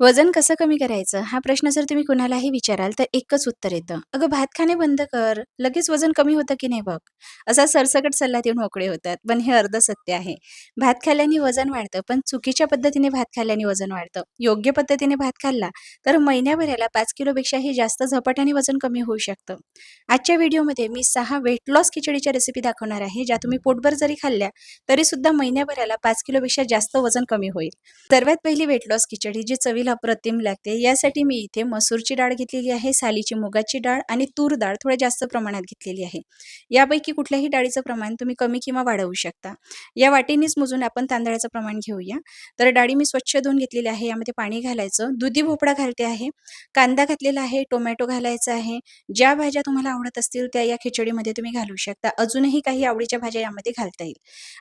वजन कसं कमी करायचं? हा प्रश्न जर तुम्ही कुणालाही विचाराल, तर एकच उत्तर येतं. "अगं, भात खाणे बंद कर, लगेच वजन कमी होतं की नाही बघ." असा सरसकट सल्ला देऊन मोकळे होतात. पण हे अर्ध सत्य आहे. भात खाल्ल्याने वजन वाढतं, पण चुकीच्या पद्धतीने भात खाल्ल्याने वजन वाढतं. योग्य पद्धतीने भात खाल्ला, तर महिन्याभराला 5 किलोपेक्षाही जास्त झपाट्याने वजन कमी होऊ शकतं. आजच्या व्हिडिओमध्ये मी 6 वेट लॉस खिचडीच्या रेसिपी दाखवणार आहे, ज्या तुम्ही पोटभर जरी खाल्ल्या, तरीसुद्धा महिन्याभराला 5 किलोपेक्षा जास्त वजन कमी होईल. सर्वात पहिली वेट लॉस खिचडी जी चवीला अप्रतिम लागते, यासाठी मी इथे मसूरची डाळ घेतलेली आहे, सालीची मुगाची डाळ आणि तूर डाळ थोड्या जास्त प्रमाणात घेतलेली आहे. यापैकी कुठल्याही डाळीचं प्रमाण तुम्ही कमी किंवा वाढवू शकता. या वाटीनेच मोजून आपण तांदळाचं प्रमाण घेऊया. तर डाळी मी स्वच्छ धुवून घेतलेली आहे. यामध्ये पाणी घालायचं, दुधी भोपळा घालते आहे, कांदा घातलेला आहे, टोमॅटो घालायचा आहे. ज्या भाज्या तुम्हाला आवडत असतील त्या या खिचडीमध्ये तुम्ही घालू शकता. अजूनही काही आवडीच्या भाज्या यामध्ये घालता येईल.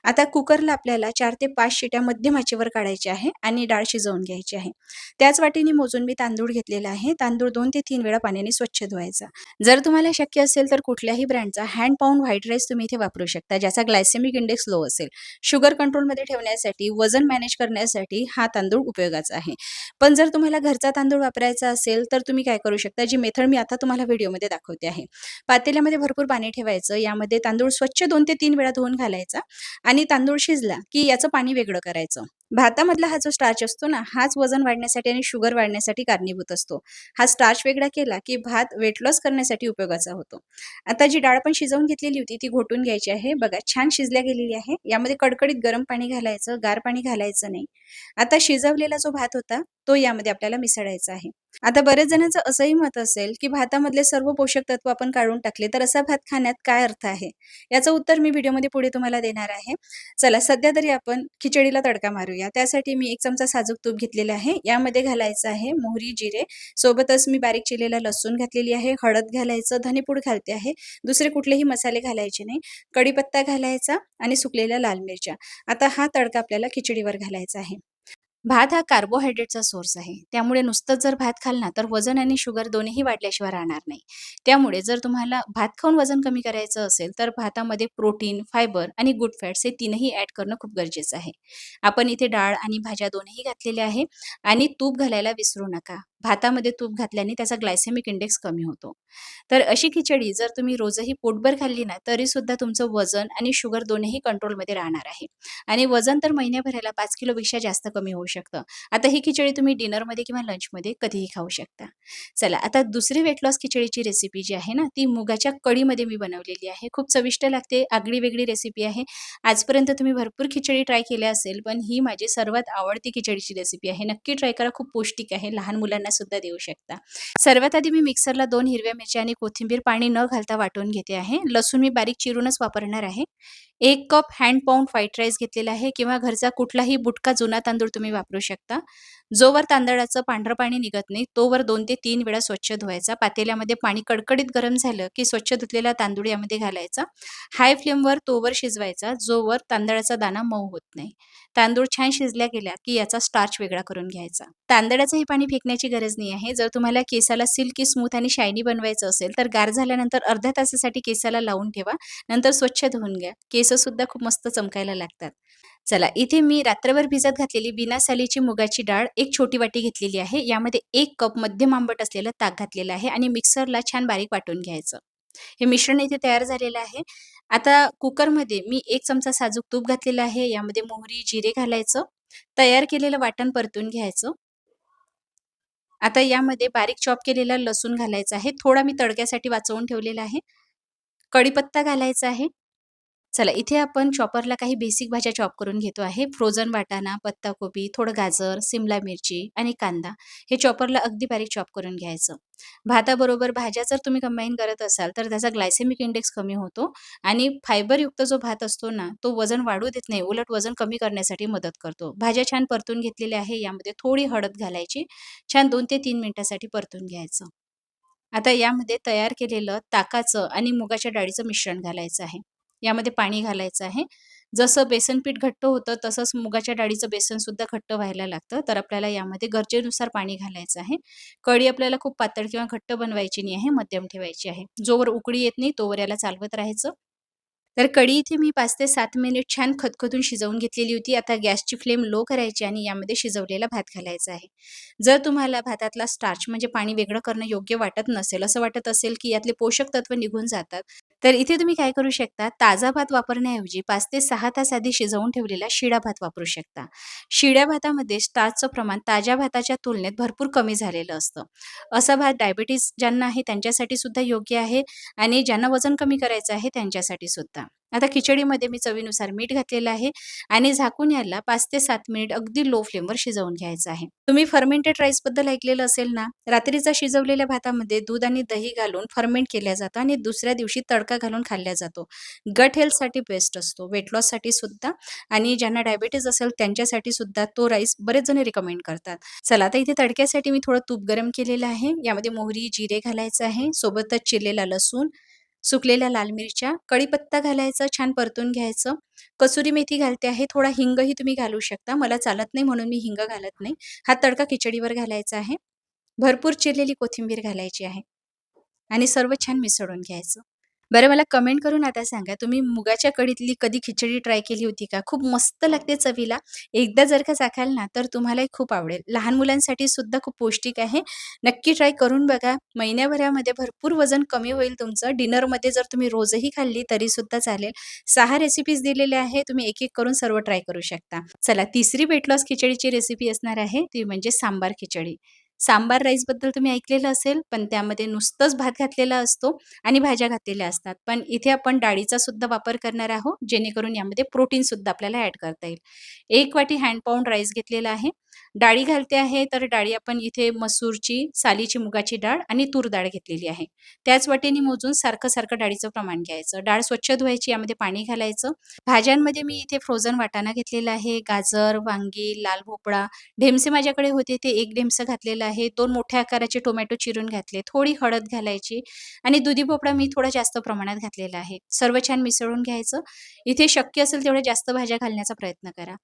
आता कुकरला आपल्याला 4 ते 5 शिट्या मध्यम आचेवर काढायच्या आहे आणि डाळ शिजवून घ्यायची आहे. त्याच वाटीने मोजून मी तांदूळ घेतलेला आहे. तांदूळ 2 ते 3 वेळा पाण्याने स्वच्छ धुवायचा. जर तुम्हाला शक्य असेल तर कुठल्याही ब्रँडचा हँड पाउंड व्हाईट राईस तुम्ही इथे वापरू शकता, ज्याचा ग्लायसेमिक इंडेक्स लो असेल. शुगर कंट्रोलमध्ये ठेवण्यासाठी, वजन मॅनेज करण्यासाठी हा तांदूळ उपयोगाचा आहे. पण जर तुम्हाला घरचा तांदूळ वापरायचा असेल, तर तुम्ही काय करू शकता, जी मेथड मी आता तुम्हाला व्हिडिओमध्ये दाखवते आहे. पातेल्यामध्ये भरपूर पाणी ठेवायचं. यामध्ये तांदूळ स्वच्छ 2 ते 3 वेळा धुवून घालायचा आणि तांदूळ शिजला, की याचं पाणी वेगळं करायचं. भातामधला हा जो स्टार्च असतो ना, हाच वजन वाढण्यासाठी आणि शुगर वाढण्यासाठी कारणीभूत असतो. हा स्टार्च वेगळा केला, की भात वेट लॉस करण्यासाठी उपयोगाचा होतो. आता जी डाळ आपण शिजवून घेतलेली होती, ती घोटून घ्यायची आहे. बघा छान शिजल्या गेलेली आहे. यामध्ये कडकडीत गरम पाणी घालायचं, गार पाणी घालायचं नाही. आता शिजवलेला जो भात होता, तो यामध्ये आपल्याला मिसळायचा आहे. आता बरेच जणांचं असंही मत असेल, की भातामधले सर्व पोषक तत्व आपण काढून टाकले, तर असा भात खाण्यात काय अर्थ आहे? याचं उत्तर मी व्हिडिओमध्ये पुढे तुम्हाला देणार आहे. चला सध्या तरी आपण खिचडीला तडका मारूया. त्यासाठी मी 1 चमचा साजूक तूप घेतलेले आहे. यामध्ये घालायचं आहे मोहरी, जिरे, सोबतच मी बारीक चिरलेला लसूण घातलेली आहे, हळद घालायचं, धनेपूड घालते आहे. दुसरे कुठलेही मसाले घालायचे नाही. कढीपत्ता घालायचा आणि सुकलेल्या लाल मिरच्या. आता हा तडका आपल्याला खिचडीवर घालायचा आहे. भात हा कार्बोहायड्रेटचा सोर्स आहे. त्यामुळे नुसतंच जर भात खाल्ला तर वजन आणि शुगर दोन्हीही वाढल्याशिवाय राहणार नाही. त्यामुळे जर तुम्हाला भात खाऊन वजन कमी करायचं असेल, तर भातामध्ये प्रोटीन, फायबर आणि गुड फॅट्स हे तीनही ॲड करणं खूप गरजेचं आहे. आपण इथे डाळ आणि भाज्या दोन्हीही घातलेल्या आहे आणि तूप घालायला विसरू नका. भातामध्ये तूप घातल्याने त्याचा ग्लायसेमिक इंडेक्स कमी होतो. तर अशी खिचडी जर तुम्ही रोजही पोटभर खाल्ली ना, तरीसुद्धा तुमचं वजन आणि शुगर दोन्हीही कंट्रोलमध्ये राहणार आहे. आणि वजन तर महिन्याभराला 5 किलोपेक्षा जास्त कमी होऊ शकतं. आता ही खिचडी तुम्ही डिनरमध्ये किंवा लंचमध्ये कधीही खाऊ शकता. चला आता दुसरी वेट लॉस खिचडीची रेसिपी जी आहे ना, ती मुगाच्या कढीमध्ये मी बनवलेली आहे. खूप चविष्ट लागते, आगळी-वेगळी रेसिपी आहे. आजपर्यंत तुम्ही भरपूर खिचडी ट्राय केल्या असेल, पण ही माझी सर्वात आवडती खिचडीची रेसिपी आहे. नक्की ट्राय करा, खूप पौष्टिक आहे. लहान मुलांना सुद्धा देऊ शकता. सर्वात आधी मी मिक्सरला 2 हिरव्या मिरच्या आणि कोथिंबीर पाणी न घालता वाटून घेते आहे. लसूण मी बारीक चिरूनच वापरणार आहे. 1 cup hand pound white rice घेतलेला आहे किंवा घरचा कुठलाही बुटका जुना तांदूळ तुम्ही वापरू शकता. जोवर तांदळाचं पांढरं पाणी निघत नाही, तोवर 2 ते 3 वेळा स्वच्छ धुवायचा. पातेल्यामध्ये पाणी कडकडीत गरम झालं, की स्वच्छ धुतलेला तांदूळ यामध्ये घालायचा. हाय फ्लेमवर तोवर शिजवायचा, जोवर तांदळाचा दाणा मऊ होत नाही. तांदूळ छान शिजल्या गेला, की याचा स्टार्च वेगळा करून घ्यायचा. तांदळाचंही पाणी फेकण्याची गरज नाही आहे. जर तुम्हाला केसाला सिल्की स्मूथ आणि शायनी बनवायचं असेल, तर गार झाल्यानंतर अर्ध्या तासासाठी केसाला लावून ठेवा. नंतर स्वच्छ धुवून घ्या. केससुद्धा खूप मस्त चमकायला लागतात. चला, इथे मी रात्रभर भिजत घातलेली बिना सालीची मुगाची डाळ 1 छोटी वाटी घेतलेली आहे. यामध्ये 1 कप मध्यम आंबट असलेलं ताक घातलेलं आहे आणि मिक्सरला छान बारीक वाटून घ्यायचं. हे मिश्रण इथे तयार झालेलं आहे. आता कुकरमध्ये मी 1 चमचा साजूक तूप घातलेलं आहे. यामध्ये मोहरी, जिरे घालायचं. तयार केलेलं वाटण परतून घ्यायचं. आता यामध्ये बारीक चॉप केलेला लसूण घालायचा आहे. थोडा मी तडक्यासाठी वाचवून ठेवलेला आहे. कढीपत्ता घालायचा आहे. चला इथे आपण चॉपरला काही बेसिक भाज्या चॉप करून घेतो आहे. फ्रोझन वाटाणा, पत्ताकोबी, थोडं गाजर, सिमला मिरची आणि कांदा हे चॉपरला अगदी बारीक चॉप करून घ्यायचं. भाताबरोबर भाज्या जर तुम्ही कंबाईन करत असाल, तर त्याचा ग्लायसेमिक इंडेक्स कमी होतो आणि फायबरयुक्त जो भात असतो ना, तो वजन वाढू देत नाही, उलट वजन कमी करण्यासाठी मदत करतो. भाज्या छान परतून घेतलेल्या आहे. यामध्ये थोडी हळद घालायची. छान 2 ते 3 मिनिटासाठी परतून घ्यायचं. आता यामध्ये तयार केलेलं ताकाचं आणि मुगाच्या डाळीचं मिश्रण घालायचं आहे. यामध्ये पाणी घालायचं आहे. जसं बेसन पीठ घट्ट होतं, तसंच मुगाच्या डाळीचं बेसनसुद्धा घट्ट व्हायला लागतं. तर आपल्याला यामध्ये गरजेनुसार पाणी घालायचं आहे. कढी आपल्याला खूप पातळ किंवा घट्ट बनवायची नाही आहे, मध्यम ठेवायची आहे. जोवर उकळी येत नाही, तोवर याला चालवत राहायचं. तर कढी इथे मी 5 ते 7 मिनिट छान खदखदून शिजवून घेतलेली होती. आता गॅसची फ्लेम लो करायची आणि यामध्ये शिजवलेला भात घालायचा आहे. जर तुम्हाला भातातला स्टार्च म्हणजे पाणी वेगळं करणं योग्य वाटत नसेल, असं वाटत असेल की यातले पोषक तत्व निघून जातात, तर इथे तुम्ही काय करू शकता, ताजा भात वापरण्याऐवजी 5 ते 6 तास आधी शिजवून ठेवलेला शिळा भात वापरू शकता. शिळ्या भातामध्ये स्टार्चचं प्रमाण ताज्या भाताच्या तुलनेत भरपूर कमी झालेलं असतं. असा भात डायबिटीज ज्यांना आहे त्यांच्यासाठी सुद्धा योग्य आहे आणि ज्यांना वजन कमी करायचं आहे त्यांच्यासाठी सुद्धा. आता खिचडीमध्ये मी चवीनुसार मीठ घातलेलं आहे आणि झाकून याला 5 ते 7 मिनिट अगदी लो फ्लेमवर शिजवून घ्यायचं आहे. तुम्ही फर्मेंटेड राईसबद्दल ऐकलेलं असेल ना? रात्रीचा शिजवलेल्या भातामध्ये दूध आणि दही घालून फर्मेंट केल्या जातं आणि दुसऱ्या दिवशी तडका घालून खाल्ला जातो. गट हेल्थसाठी बेस्ट असतो, वेट लॉससाठी सुद्धा आणि ज्यांना डायबिटीज असेल त्यांच्यासाठी सुद्धा तो राईस बरेच जण रिकमेंड करतात. चला आता इथे तडक्यासाठी मी थोडं तूप गरम केलेलं आहे. यामध्ये मोहरी, जिरे घालायचं आहे. सोबतच चिरलेला लसूण, सुकलेल्या लाल मिरच्या, कढीपत्ता घालायचा, छान परतून घ्यायचं. कसुरी मेथी घालते आहे. थोडा हिंगही तुम्ही घालू शकता. मला चालत नाही म्हणून मी हिंग घालत नाही. हा तडका खिचडीवर घालायचा आहे. भरपूर चिरलेली कोथिंबीर घालायची आहे आणि सर्व छान मिसळून घ्यायचं. बरं मला कमेंट करून आता सांगा, तुम्ही मुगाच्या कढीतली कधी खिचडी ट्राय केली होती का? खूप मस्त लागते चवीला. एकदा जर का चाखाल ना, तर तुम्हालाही खूप आवडेल. लहान मुलांसाठी सुद्धा खूप पौष्टिक आहे. नक्की ट्राय करून बघा. महिन्याभरामध्ये भरपूर वजन कमी होईल तुमचं. डिनरमध्ये जर तुम्ही रोजही खाल्ली तरीसुद्धा चालेल. 6 रेसिपीज दिलेल्या आहे. तुम्ही एक-एक करून सर्व ट्राय करू शकता. चला तिसरी वेट लॉस खिचडीची रेसिपी असणार आहे, ती म्हणजे सांबार खिचडी. सांबार राईसबद्दल तुम्ही ऐकलेलं असेल, पण त्यामध्ये नुसतंच भात घातलेला असतो आणि भाज्या घातलेल्या असतात. पण इथे आपण डाळीचा सुद्धा वापर करणार आहोत, जेणेकरून यामध्ये प्रोटीन सुद्धा आपल्याला ॲड करता येईल. 1 वाटी हँड पाउंड राईस घेतलेला आहे. डाळी घालते आहे, तर डाळी आपण इथे मसूरची, सालीची मुगाची डाळ आणि तूर डाळ घेतलेली आहे. त्याच वाटीने मोजून सारखं-सारखं डाळीचं प्रमाण घ्यायचं. डाळ स्वच्छ धुवायची, यामध्ये पाणी घालायचं. भाज्यांमध्ये मी इथे फ्रोझन वाटाणा घेतलेला आहे, गाजर, वांगी, लाल भोपळा, ढेमसे माझ्याकडे होते ते 1 ढेमसं घातलेलं आहे. 2 मोठ्या आकाराचे टोमॅटो चिरून घातले. थोडी हळद घालायची आणि दुधी भोपळा मी थोडा जास्त प्रमाणात घातलेला आहे. सर्व छान मिसळून घ्यायचं. इथे शक्य असेल तेवढ्या जास्त भाज्या घालण्याचा प्रयत्न करा.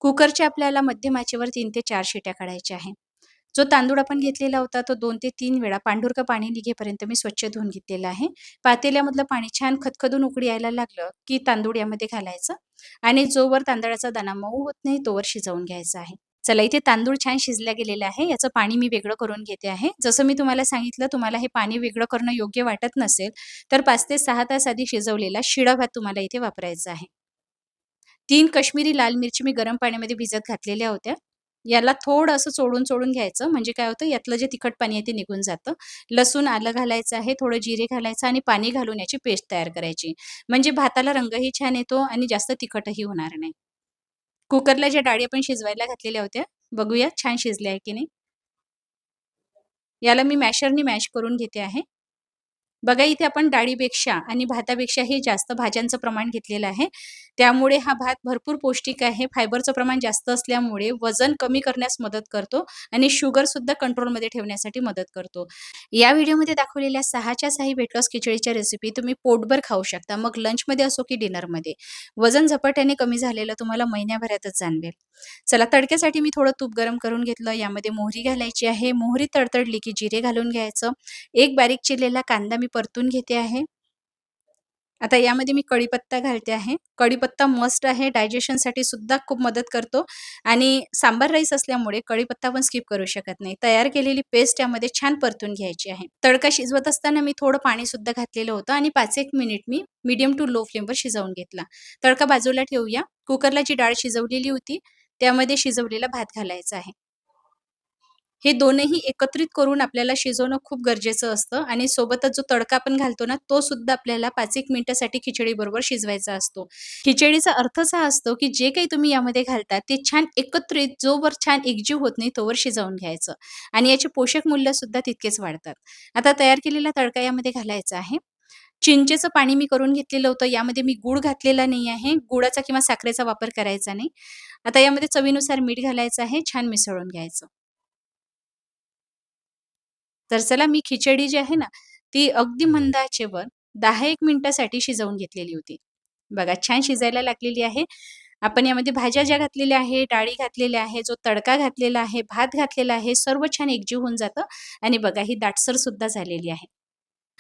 कुकरच्या आपल्याला मध्यम आचेवर 3 ते 4 शिट्या काढायच्या आहे. जो तांदूळ आपण घेतलेला होता तो 2 ते 3 वेळा पांढुरकं पाणी निघेपर्यंत मी स्वच्छ धुवून घेतलेलं आहे. पातेल्यामधलं पाणी छान खदखदून उकळी यायला लागलं, की तांदूळ यामध्ये घालायचं आणि जोवर तांदळाचा दाणा मऊ होत नाही तोवर शिजवून घ्यायचा आहे. चला इथे तांदूळ छान शिजला गेलेला आहे. याचं पाणी मी वेगळं करून घेते आहे. जसं मी तुम्हाला सांगितलं, तुम्हाला हे पाणी वेगळं करणं योग्य वाटत नसेल, तर 5 ते 6 तास आधी शिजवलेला शिळा भात तुम्हाला इथे वापरायचा आहे. 3 काश्मीरी लाल मिरची मी गरम पाण्यामध्ये भिजत घातलेल्या होत्या. याला थोडं असं चोडून-चोडून घ्यायचं, म्हणजे काय होतं यातलं जे तिखट पाणी आहे ते निघून जातं. लसूण, आलं घालायचं आहे, थोडं जिरे घालायचं आणि पाणी घालून याची पेस्ट तयार करायची. म्हणजे भाताला रंगही छान येतो आणि जास्त तिखटही होणार नाही. कुकरला ज्या डाळी आपण शिजवायला घातलेल्या होत्या, बघूया छान शिजल्या आहे की नाही. याला मी मॅशरनी मॅश करून घेते आहे. बघा इथे आपण डाळीपेक्षा आणि भातापेक्षाही जास्त भाज्यांचं प्रमाण घेतलेलं आहे. त्यामुळे हा भात भरपूर पौष्टिक आहे. फायबरचं प्रमाण जास्त असल्यामुळे वजन कमी करण्यास मदत करतो आणि शुगरसुद्धा कंट्रोलमध्ये ठेवण्यासाठी मदत करतो. या व्हिडिओमध्ये दाखवलेल्या 6च्या 6 वेट लॉस खिचडीच्या रेसिपी तुम्ही पोटभर खाऊ शकता. मग लंचमध्ये असो की डिनरमध्ये. वजन झपाट्याने कमी झालेलं तुम्हाला महिन्याभरातच जाणवेल. चला तडक्यासाठी मी थोडं तूप गरम करून घेतलं. यामध्ये मोहरी घालायची आहे. मोहरी तडतडली की जिरे घालून घ्यायचं. एक बारीक चिरलेला कांदा मी परतून घेते आहे. आता यामध्ये मी कढीपत्ता घालते आहे. कढीपत्ता मस्ट आहे. डायजेशनसाठी सुद्धा खूप मदत करतो आणि सांबार राईस असल्यामुळे कढीपत्ता पण स्किप करू शकत नाही. तयार केलेली पेस्ट यामध्ये छान परतून घ्यायची आहे. तडका शिजवत असताना मी थोडं पाणी सुद्धा घातलेलं होतं आणि 5-1 मिनिट मी मीडियम टू लो फ्लेमवर शिजवून घेतला. तडका बाजूला ठेवूया. कुकरला जी डाळ शिजवलेली होती, त्यामध्ये शिजवलेला भात घालायचा आहे. हे दोन्ही एकत्रित करून आपल्याला शिजवणं खूप गरजेचं असतं आणि सोबतच जो तडका आपण घालतो ना, तो सुद्धा आपल्याला 5-1 मिनिटासाठी खिचडीबरोबर शिजवायचा असतो. खिचडीचा अर्थच हा असतो, की जे काही तुम्ही यामध्ये घालता, ते छान एकत्रित जोवर छान एकजीव होत नाही, तोवर शिजवून घ्यायचं आणि याचे पोषक मूल्यसुद्धा तितकेच वाढतात. आता तयार केलेला तडका यामध्ये घालायचा आहे. चिंचेचं पाणी मी करून घेतलेलं होतं. यामध्ये मी गूळ घातलेला नाही आहे. गुळाचा किंवा साखरेचा वापर करायचा नाही. आता यामध्ये चवीनुसार मीठ घालायचं आहे. छान मिसळून घ्यायचं. तर चला मी खिचडी जी आहे ना, ती अगदी मंद आचेवर 10-1 मिनिटासाठी शिजवून घेतलेली होती. बघा छान शिजायला लागलेली आहे. आपण यामध्ये भाज्या ज्या घातलेल्या आहे, डाळी घातलेल्या आहे, जो तडका घातलेला आहे, भात घातलेला आहे, सर्व छान एकजीव होऊन जातं आणि बघा ही दाटसर सुद्धा झालेली आहे.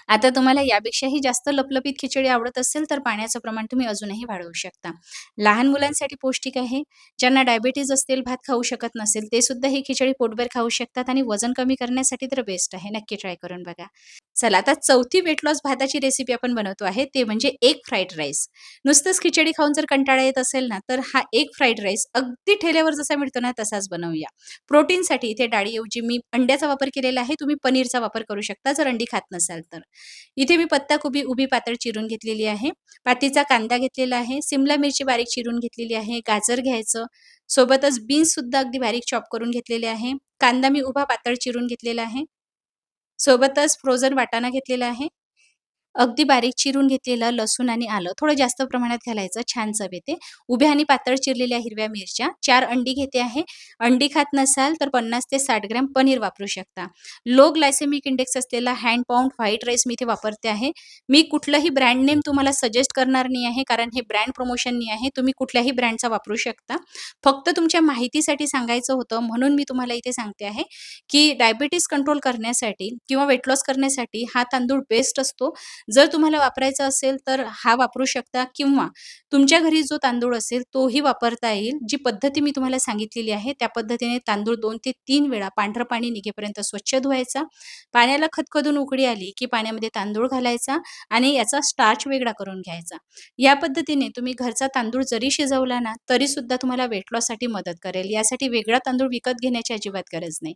आता तुम्हाला यापेक्षाही जास्त लपलपीत खिचडी आवडत असेल, तर पाण्याचं प्रमाण तुम्ही अजूनही वाढवू शकता. लहान मुलांसाठी पौष्टिक आहे. ज्यांना डायबिटीज असतील, भात खाऊ शकत नसेल, ते सुद्धा ही खिचडी पोटभर खाऊ शकतात आणि वजन कमी करण्यासाठी तर बेस्ट आहे. नक्की ट्राय करून बघा. चला आता चौथी वेट लॉस भाताची रेसिपी आपण बनवतो आहे, ते म्हणजे एग फ्राईड राईस. नुसतंच खिचडी खाऊन जर कंटाळा येत असेल ना, तर हा एग फ्राईड राईस अगदी ठेल्यावर जसा मिळतो ना, तसाच बनवूया. प्रोटीनसाठी इथे डाळीऐवजी मी अंड्याचा वापर केलेला आहे. तुम्ही पनीरचा वापर करू शकता, जर अंडी खात नसाल तर. इथे मी पत्ताकोबी उभी पातळ चिरून घेतलेली आहे. पातीचा कांदा घेतलेला आहे. सिमला मिरची बारीक चिरून घेतलेली आहे. गाजर घ्यायचं. सोबतच बीन्स सुद्धा अगदी बारीक चॉप करून घेतलेले आहे. कांदा मी उभा पातळ चिरून घेतलेला आहे. सोबतच फ्रोझन वाटाणा घेतलेला आहे. अगदी बारीक चिरून घेतलेलं लसूण आणि आलं थोडं जास्त प्रमाणात घालायचं, छान चव येते. उभ्या आणि पातळ चिरलेल्या हिरव्या मिरच्या, 4 अंडी घेते आहे. अंडी खात नसाल तर 50 ते 60 ग्रॅम पनीर वापरू शकता. लो ग्लायसेमिक इंडेक्स असलेला हँड पाउंड व्हाईट राईस मी इथे वापरते आहे. मी कुठलंही ब्रँड नेम तुम्हाला सजेस्ट करणार नाही आहे, कारण हे ब्रँड प्रमोशन नाही आहे. तुम्ही कुठल्याही ब्रँडचा वापरू शकता. फक्त तुमच्या माहितीसाठी सांगायचं होतं म्हणून मी तुम्हाला इथे सांगते आहे, की डायबिटीज कंट्रोल करण्यासाठी किंवा वेट लॉस करण्यासाठी हा तांदूळ बेस्ट असतो. जर तुम्हाला वापरायचा असेल तर हा वापरू शकता किंवा तुमच्या घरी जो तांदूळ असेल तोही वापरता येईल. जी पद्धती मी तुम्हाला सांगितलेली आहे त्या पद्धतीने तांदूळ 2 ते 3 वेळा पांढरं पाणी निघेपर्यंत स्वच्छ धुवायचा. पाण्याला खदखदून उकळी आली की पाण्यामध्ये तांदूळ घालायचा आणि याचा स्टार्च वेगळा करून घ्यायचा. या पद्धतीने तुम्ही घरचा तांदूळ जरी शिजवला ना तरी सुद्धा तुम्हाला वेट लॉससाठी मदत करेल. यासाठी वेगळा तांदूळ विकत घेण्याची अजिबात गरज नाही.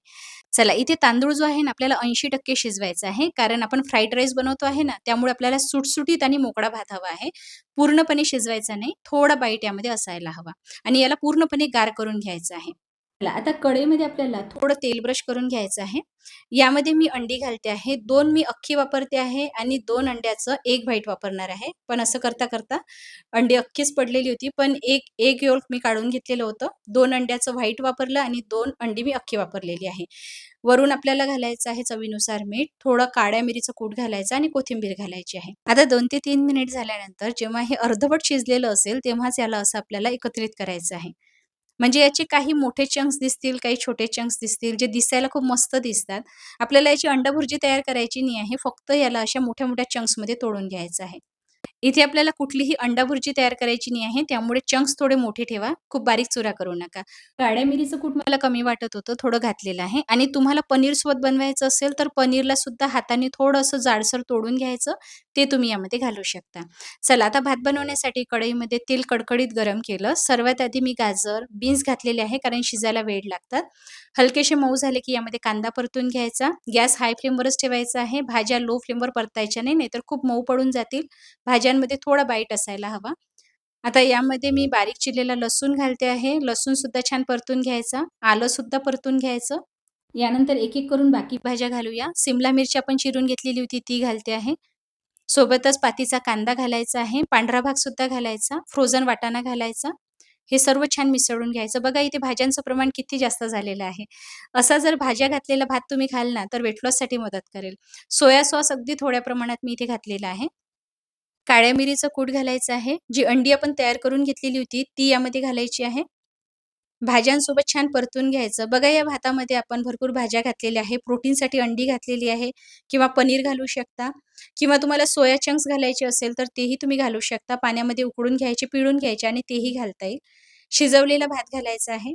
चला इथे तांदूळ जो आहे ना आपल्याला 80% शिजवायचा आहे. कारण आपण फ्राईड राईस बनवतो आहे ना, त्यामुळे आपल्याला सुटसुटीत आणि मोकळा भात हवा आहे. पूर्णपणे शिजवायचा नाही, थोडा बाईट यामध्ये असायला हवा आणि याला पूर्णपणे गार करून घ्यायचं आहे. चला आता कढईमध्ये आपल्याला थोडं तेल ब्रश करून घ्यायचं आहे. यामध्ये मी अंडी घालते आहे. 2 मी अख्खी वापरते आहे आणि 2 अंड्याचं 1 व्हाईट वापरणार आहे. पण असं करता अंडी अख्खीच पडलेली होती. पण एक एग योल्क मी काढून घेतलेलं होतं. 2 अंड्याचं व्हाईट वापरलं आणि 2 अंडी मी अख्खी वापरलेली आहे. वरून आपल्याला घालायचं आहे चवीनुसार मीठ, थोडं काळ्या मिरीचं कूट घालायचं आणि कोथिंबीर घालायची आहे. आता 2 ते 3 मिनिट झाल्यानंतर जेव्हा हे अर्धवट शिजलेलं असेल, तेव्हाच याला असं आपल्याला एकत्रित करायचं आहे. म्हणजे याचे काही मोठे चंक्स दिसतील, काही छोटे चंक्स दिसतील, जे दिसायला खूप मस्त दिसतात. आपल्याला याची अंडाभुर्जी तयार करायची नाही आहे. फक्त याला अशा मोठ्या-मोठ्या चंक्समध्ये तोडून घ्यायचं आहे. इथे आपल्याला कुठलीही अंडाभुर्जी तयार करायची नाही आहे. त्यामुळे चंक्स थोडे मोठे ठेवा. खूप बारीक चुरा करू नका. काळ्या मिरीचं कूट मला कमी वाटत होतं, थोडं घातलेलं आहे आणि तुम्हाला पनीरसोबत बनवायचं असेल, तर पनीरला सुद्धा हाताने थोडंसं जाडसर तोडून घ्यायचं. ते तुम्ही यामध्ये घालू शकता. चला आता भात बनवण्यासाठी कढईमध्ये तेल कडकडीत गरम केलं. सर्वात आधी मी गाजर, बीन्स घातलेले आहे, कारण शिजायला वेळ लागतात. हलकेसे मऊ झाले की यामध्ये कांदा परतून घ्यायचा. गॅस हाय फ्लेमवरच ठेवायचा आहे. भाज्या लो फ्लेमवर परतायच्या नाही, नाहीतर खूप मऊ पडून जातील. भाज्यांमध्ये थोडा बाईट असायला हवा. आता यामध्ये मी बारीक चिरलेला लसूण घालते आहे. लसूण सुद्धा छान परतून घ्यायचा. आलं सुद्धा परतून घ्यायचं. यानंतर एक-एक करून बाकी भाज्या घालूया. सिमला मिरची आपण चिरून घेतलेली होती ती घालते आहे. सोबतच पातीचा कांदा घालायचा आहे. पांढरा भाग सुद्धा घालायचा. फ्रोझन वाटाणा घालायचा. हे सर्व छान मिसळून घ्यायचं. बघा इथे भाज्यांचं प्रमाण किती जास्त झालेलं आहे. असा जर भाज्या घातलेला भात तुम्ही खाल ना, तर वेट लॉससाठी मदत करेल. सोया सॉस अगदी थोड्या प्रमाणात मी इथे घातलेला आहे. काळ्या मिरीचं कूट घालायचं आहे. जी अंडी आपण तयार करून घेतलेली होती, ती यामध्ये घालायची आहे. भाज्यांसोबत छान परतून घ्यायचं. बघा या भातामध्ये आपण भरपूर भाज्या घातलेल्या आहे. प्रोटीनसाठी अंडी घातलेली आहे किंवा पनीर घालू शकता किंवा तुम्हाला सोया चंक्स घालायचे असेल, तर तेही तुम्ही घालू शकता. पाण्यामध्ये उकळून घ्यायचे, पिळून घ्यायचे आणि तेही घालता येईल. शिजवलेला भात घालायचा आहे.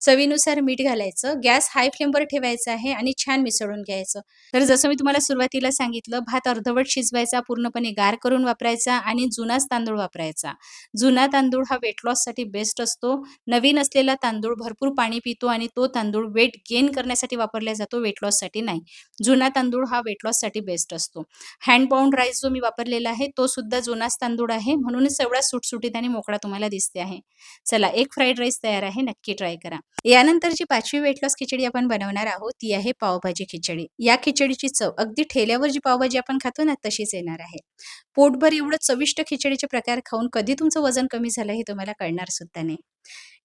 चवीनुसार मीठ घालायचं. गॅस हाय फ्लेमवर ठेवायचा आहे आणि छान मिसळून घ्यायचं. तर जसं मी तुम्हाला सुरुवातीला सांगितलं, भात अर्धवट शिजवायचा, पूर्णपणे गार करून वापरायचा आणि जुनाच तांदूळ वापरायचा. जुना तांदूळ हा वेट लॉससाठी बेस्ट असतो. नवीन असलेला तांदूळ भरपूर पाणी पितो आणि तो तांदूळ वेट गेन करण्यासाठी वापरला जातो, वेट लॉससाठी नाही. जुना तांदूळ हा वेट लॉससाठी बेस्ट असतो. हँड पाउंड राईस जो मी वापरलेला आहे, तो सुद्धा जुनाच तांदूळ आहे. म्हणूनच एवढा सुटसुटीत आणि मोकळा तुम्हाला दिसते आहे. चला, एक फ्राईड राईस तयार आहे. नक्की ट्राय करा. यानंतरची 5वी वेट लॉस खिचडी आपण बनवणार आहोत, ती आहे पावभाजी खिचडी. या खिचडीची चव अगदी ठेल्यावर जी पावभाजी आपण खातो ना, तशीच येणार आहे. पोटभर एवढं चविष्ट खिचडीचे प्रकार खाऊन कधी तुमचं वजन कमी झालं हे तुम्हाला कळणार सुद्धा नाही.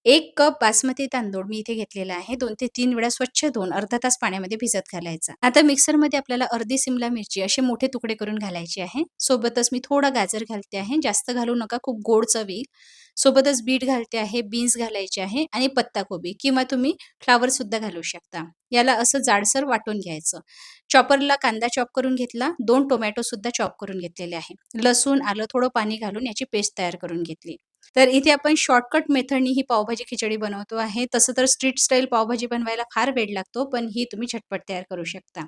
1 कप बासमती तांदूळ मी इथे घेतलेला आहे. 2 ते 3 वेळा स्वच्छ धुवून अर्धा तास पाण्यामध्ये भिजत घालायचा. आता मिक्सरमध्ये आपल्याला अर्धी सिमला मिरची असे मोठे तुकडे करून घालायचे आहे. सोबतच मी थोडा गाजर घालते आहे. जास्त घालू नका, खूप गोड चव येईल. सोबतच बीट घालते आहे, बीन्स घालायचे आहे आणि पत्ताकोबी किंवा तुम्ही फ्लॉवरसुद्धा घालू शकता. याला असं जाडसर वाटून घ्यायचं. चॉपरला कांदा चॉप करून घेतला, 2 टोमॅटोसुद्धा चॉप करून घेतलेले आहे. लसूण, आलं, थोडं पाणी घालून याची पेस्ट तयार करून घेतली. तर इथे आपण शॉर्टकट मेथडनी ही पावभाजी खिचडी बनवतो आहे. तसं तर स्ट्रीट स्टाईल पावभाजी बनवायला फार वेळ लागतो, पण ही तुम्ही झटपट तयार करू शकता.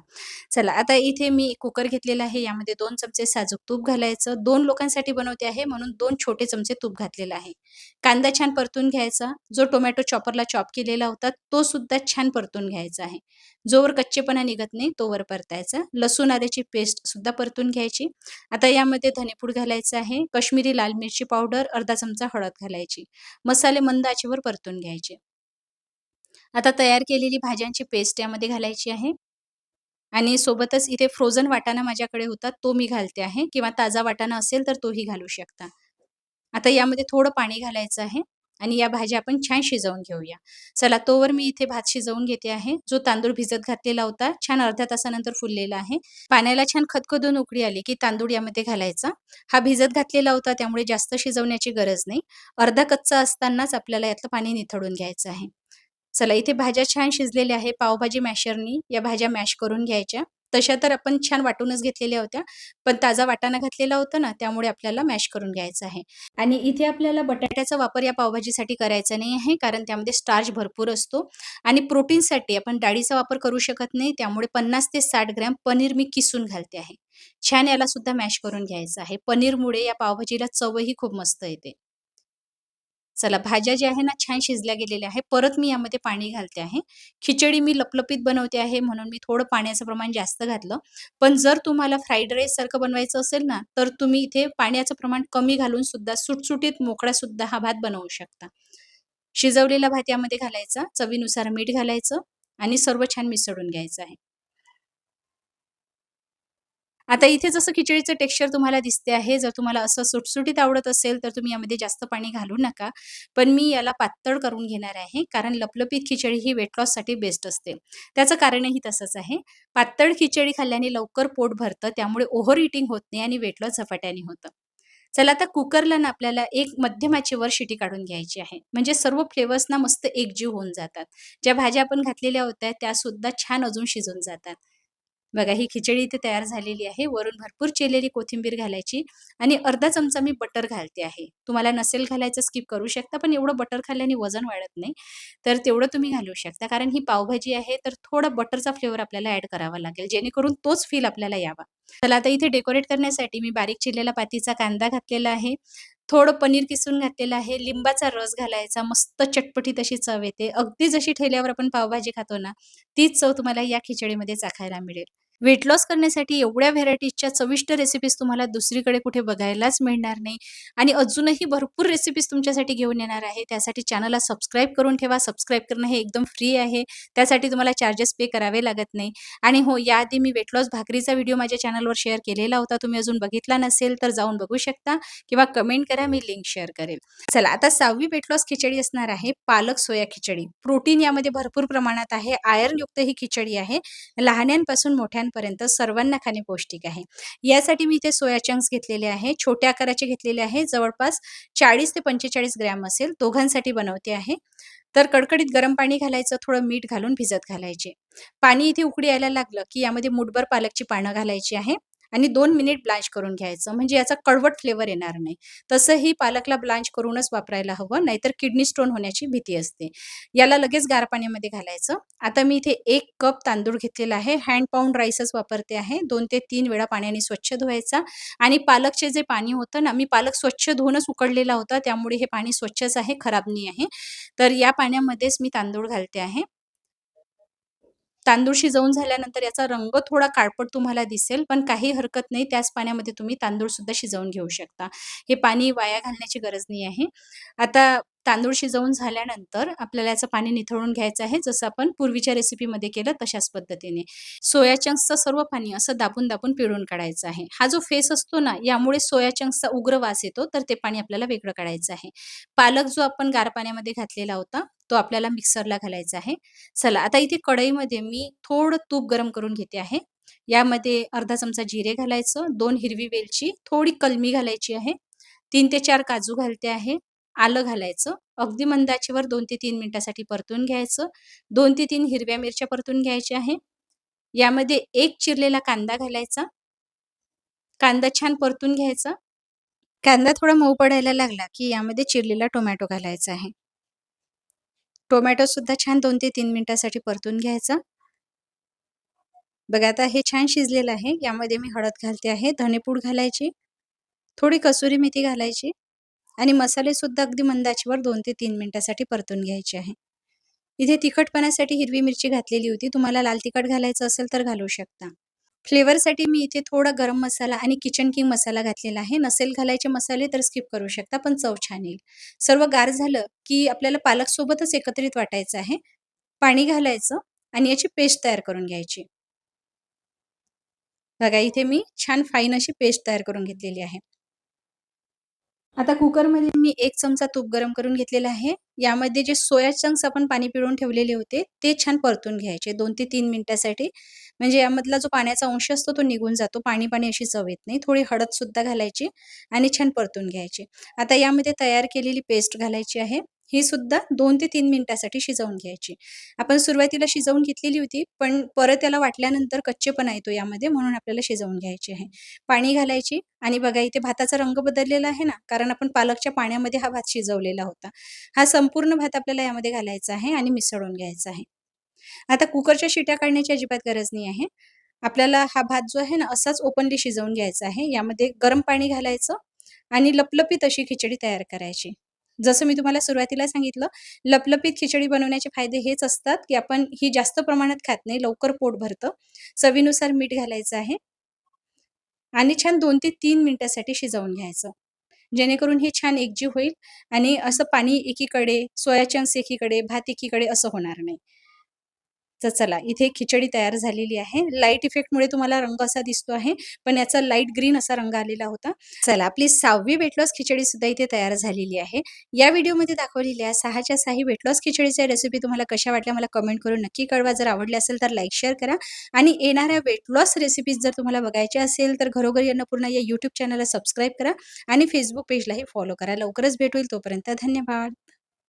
चला, आता इथे मी कुकर घेतलेला आहे. यामध्ये 2 चमचे साजूक तूप घालायचं. 2 लोकांसाठी बनवते आहे म्हणून 2 छोटे चमचे तूप घातलेलं आहे. कांदा छान परतून घ्यायचा. जो टोमॅटो चॉपरला चॉप केलेला होता, तो सुद्धा छान परतून घ्यायचा आहे. जोवर कच्चेपणा निघत नाही, तोवर परतायचा. लसूण आल्याची पेस्ट सुद्धा परतून घ्यायची. आता यामध्ये धनेपूड घालायचं आहे, काश्मीरी लाल मिरची पावडर, अर्धा चमचा हळद घालायची. मसाले मंद आचेवर परतून घ्यायचे. आता तयार केलेली भाज्यांची पेस्ट यामध्ये घालायची आहे आणि सोबतच इथे फ्रोझन वाटाणा माझ्याकडे होता, तो मी घालते आहे किंवा ताजा वाटाणा असेल तर तोही घालू शकता. आता यामध्ये थोडं पाणी घालायचं आहे आणि या भाज्या आपण छान शिजवून घेऊया. चला, तोवर मी इथे भात शिजवून घेते आहे. जो तांदूळ भिजत घातलेला होता, छान अर्ध्या तासानंतर फुललेला आहे. पाण्याला छान खदखदून उकळी आली, की तांदूळ यामध्ये घालायचा. हा भिजत घातलेला होता, त्यामुळे जास्त शिजवण्याची गरज नाही. अर्धा कच्चा असतानाच आपल्याला यातलं पाणी निथळून घ्यायचं आहे. चला, इथे भाज्या छान शिजलेल्या आहे. पावभाजी मॅशरनी या भाज्या मॅश करून घ्यायच्या. तशा तर आपण छान वाटूनच घेतलेल्या होत्या, पण ताजा वाटाणा घातलेला होता ना, त्यामुळे आपल्याला मॅश करून घ्यायचं आहे. आणि इथे आपल्याला बटाट्याचा वापर या पावभाजीसाठी करायचा नाही आहे, कारण त्यामध्ये स्टार्च भरपूर असतो आणि प्रोटीनसाठी आपण डाळीचा वापर करू शकत नाही. त्यामुळे 50 ते 60 ग्रॅम पनीर मी किसून घालते आहे. छान याला सुद्धा मॅश करून घ्यायचं आहे. पनीरमुळे या पावभाजीला चवही खूप मस्त येते. चला, भाज्या ज्या आहे ना छान शिजल्या गेलेल्या आहे. परत मी यामध्ये पाणी घालते आहे. खिचडी मी लपलपीत बनवते आहे म्हणून मी थोडं पाण्याचं प्रमाण जास्त घातलं. पण जर तुम्हाला फ्राईड राईससारखं बनवायचं असेल ना, तर तुम्ही इथे पाण्याचं प्रमाण कमी घालून सुद्धा सुटसुटीत मोकळा सुद्धा हा भात बनवू शकता. शिजवलेला भात यामध्ये घालायचा, चवीनुसार मीठ घालायचं आणि सर्व छान मिसळून घ्यायचं आहे. आता इथे जसं खिचडीचं टेक्स्चर तुम्हाला दिसते आहे, जर तुम्हाला असं सुटसुटीत आवडत असेल, तर तुम्ही यामध्ये जास्त पाणी घालू नका. पण मी याला पातळ करून घेणार आहे, कारण लपलपीत खिचडी ही वेट लॉससाठी बेस्ट असते. त्याचं कारणही तसंच आहे. पातळ खिचडी खाल्ल्याने लवकर पोट भरतं, त्यामुळे ओव्हर ईटिंग होत नाही आणि वेट लॉस झपाट्याने होतं. चला, आता कुकरला ना आपल्याला एक मध्यम आचेवर शिटी काढून घ्यायची आहे. म्हणजे सर्व फ्लेवर्स ना मस्त एकजीव होऊन जातात. ज्या भाज्या आपण घातलेल्या होत्या, त्यासुद्धा छान अजून शिजून जातात. बघा, ही खिचडी इथे तयार झालेली आहे. वरून भरपूर चिरलेली कोथिंबीर घालायची आणि अर्धा चमचा मी बटर घालते आहे. तुम्हाला नसेल घालायचं स्किप करू शकता, पण एवढं बटर खाल्ल्याने वजन वाढत नाही. तर तेवढं तुम्ही घालू शकता. कारण ही पावभाजी आहे, तर थोडा बटरचा फ्लेवर आपल्याला ॲड करावा लागेल, जेणेकरून तोच फील आपल्याला यावा. चला, आता इथे डेकोरेट करण्यासाठी मी बारीक चिरलेला पातीचा कांदा घातलेला आहे. थोडं पनीर किसून घातलेलं आहे. लिंबाचा रस घालायचा. मस्त चटपटीत अशी चव येते. अगदी जशी ठेल्यावर आपण पावभाजी खातो ना, तीच चव तुम्हाला या खिचडीमध्ये चाखायला मिळेल. वेट लॉस करण्यासाठी एवढ्या व्हेरायटीजच्या चविष्ट रेसिपीज तुम्हाला दुसरीकडे कुठे बघायलाच मिळणार नाही आणि अजूनही भरपूर रेसिपीज तुमच्यासाठी घेऊन येणार आहे. त्यासाठी चॅनलला सबस्क्राईब करून ठेवा. सबस्क्राईब करणं हे एकदम फ्री आहे. त्यासाठी तुम्हाला चार्जेस पे करावे लागत नाही. आणि हो, याआधी मी वेट लॉस भाकरीचा व्हिडिओ माझ्या चॅनलवर शेअर केलेला होता. तुम्ही अजून बघितला नसेल तर जाऊन बघू शकता किंवा कमेंट करा, मी लिंक शेअर करेल. चला, आता 6वी वेट लॉस खिचडी असणार आहे पालक सोया खिचडी. प्रोटीन यामध्ये भरपूर प्रमाणात आहे. आयर्नयुक्त ही खिचडी आहे. लहान्यांपासून मोठ्यांपर्यंत सर्वांना खाणे पौष्टिक आहे. यासाठी मी इथे सोया चंक्स घेतलेले आहे. छोट्या आकाराचे घेतलेले आहे. जवळपास 40 ते 45 ग्रॅम असेल. दोघांसाठी बनवते आहे. तर कडकडीत गरम पाणी घालायचं, थोडं मीठ घालून भिजत घालायचे. पाणी इथे उकळी यायला लागलं, की यामध्ये मूठभर पालकची पानं घालायची आहे आणि 2 मिनिट ब्लांच करून घ्यायचं. म्हणजे याचा कडवट फ्लेवर येणार नाही. तसंही पालकला ब्लांच करूनच वापरायला हवं, नाहीतर किडनी स्टोन होण्याची भीती असते. याला लगेच गार पाण्यामध्ये घालायचं. आता मी इथे 1 कप तांदूळ घेतलेला आहे. हँड पाउंड राईसच वापरते आहे. 2 ते 3 वेळा पाण्याने स्वच्छ धुवायचा आणि पालकचे जे पाणी होतं ना, मी पालक स्वच्छ धुवूनच उकडलेला होता, त्यामुळे हे पाणी स्वच्छच आहे, खराब नाही आहे. तर या पाण्यामध्येच मी तांदूळ घालते आहे. तांदूळ शिजवून झाल्यानंतर याचा रंग थोडा काळपट तुम्हाला दिसेल, पण काही हरकत नाही. त्याच पाण्यामध्ये तुम्ही तांदूळसुद्धा शिजवून घेऊ शकता. हे पाणी वाया घालण्याची गरज नाही आहे. आता तांदूळ शिजवून झाल्यानंतर आपल्याला याचं पाणी निथळून घ्यायचं आहे, जसं आपण पूर्वीच्या रेसिपीमध्ये केलं तशाच पद्धतीने. सोया चंक्सचं सर्व पाणी असं दाबून-दाबून पिळून काढायचं आहे. हा जो फेस असतो ना, यामुळे सोया चंक्सचा उग्र वास येतो, तर ते पाणी आपल्याला वेगळं काढायचं आहे. पालक जो आपण गार पाण्यामध्ये घातलेला होता, तो आपल्याला मिक्सरला घालायचा आहे. चला, आता इथे कढईमध्ये मी थोडं तूप गरम करून घेते आहे. यामध्ये अर्धा चमचा जिरे घालायचं, 2 हिरवी वेलची, थोडी कलमी घालायची आहे, 3 ते 4 काजू घालते आहे आलं घालायचं. अगदी मंद आचेवर 2 ते 3 मिनिटासाठी परतून घ्यायचं. 2 ते 3 हिरव्या मिरच्या परतून घ्यायच्या आहे. यामध्ये एक चिरलेला कांदा घालायचा. कांदा छान परतून घ्यायचा. कांदा थोडा मऊ पडायला लागला, की यामध्ये चिरलेला टोमॅटो घालायचा आहे. टोमॅटोसुद्धा छान 2 ते 3 मिनिटासाठी परतून घ्यायचा. बघा आता हे छान शिजलेलं आहे. यामध्ये मी हळद घालते आहे, धनेपूड घालायची, थोडी कसुरी मेथी घालायची आणि मसालेसुद्धा अगदी मंद आचेवर 2 ते 3 मिनिटासाठी परतून घ्यायचे आहे. इथे तिखटपणासाठी हिरवी मिरची घातलेली होती. तुम्हाला लाल तिखट घालायचं असेल तर घालू शकता. फ्लेवरसाठी मी इथे थोडा गरम मसाला आणि किचन किंग मसाला घातलेला आहे. नसेल घालायचे मसाले तर स्किप करू शकता, पण चव छान येईल. सर्व गार झालं, की आपल्याला पालकसोबतच एकत्रित वाटायचं आहे. पाणी घालायचं आणि याची पेस्ट तयार करून घ्यायची. बघा इथे मी छान फाईन अशी पेस्ट तयार करून घेतलेली आहे. आता कुकरमध्ये मी 1 चमचा तूप गरम करून घेतलेलं आहे. यामध्ये जे सोया चंक्स आपण पाणी पिळून ठेवलेले होते, ते छान परतून घ्यायचे 2 ते 3 मिनिटासाठी. म्हणजे यामधला जो पाण्याचा अंश असतो तो निघून जातो. पाणी-पाणी अशी चव येत नाही. थोडी हळदसुद्धा घालायची आणि छान परतून घ्यायची. आता यामध्ये तयार केलेली पेस्ट घालायची आहे. ही सुद्धा 2 ते 3 मिनिटासाठी शिजवून घ्यायची. आपण सुरुवातीला शिजवून घेतलेली होती, पण परत त्याला वाटल्यानंतर कच्चेपणा येतो यामध्ये, म्हणून आपल्याला शिजवून घ्यायची आहे. पाणी घालायची आणि बघा इथे भाताचा रंग बदललेला आहे ना, कारण आपण पालकच्या पाण्यामध्ये हा भात शिजवलेला होता. हा संपूर्ण भात आपल्याला यामध्ये घालायचा आहे आणि मिसळून घ्यायचा आहे. आता कुकरच्या शिट्या काढण्याची अजिबात गरज नाही आहे. आपल्याला हा भात जो आहे ना, असाच ओपनली शिजवून घ्यायचा आहे. यामध्ये गरम पाणी घालायचं आणि लपलपीत अशी खिचडी तयार करायची. जसं मी तुम्हाला सुरुवातीला सांगितलं, लपलपीत खिचडी बनवण्याचे फायदे हेच असतात, की आपण ही जास्त प्रमाणात खात नाही, लवकर पोट भरतं. चवीनुसार मीठ घालायचं आहे आणि छान 2 ते 3 मिनिटासाठी शिजवून घ्यायचं. जेणेकरून हे छान एकजीव होईल आणि असं पाणी एकीकडे, सोया चंक्स एकीकडे, भात एकीकडे असं होणार नाही. तर चला, इथे खिचडी तयार झालेली आहे. लाईट इफेक्टमुळे तुम्हाला रंग असा दिसतो आहे, पण याचा लाईट ग्रीन असा रंग आलेला होता. चला, आपली 6वी वेट लॉस खिचडीसुद्धा इथे तयार झालेली आहे. या व्हिडिओमध्ये दाखवलेल्या 6च्या 6 वेट लॉस खिचडीच्या रेसिपी तुम्हाला कशा वाटल्या मला कमेंट करून नक्की कळवा. जर आवडल्या असेल तर लाईक, शेअर करा आणि येणाऱ्या वेट लॉस रेसिपीज जर तुम्हाला बघायच्या असेल तर घरोघरी अन्नपूर्णा या यूट्यूब चॅनलला सबस्क्राईब करा आणि Facebook पेजलाही फॉलो करा. लवकरच भेट होईल. तोपर्यंत धन्यवाद.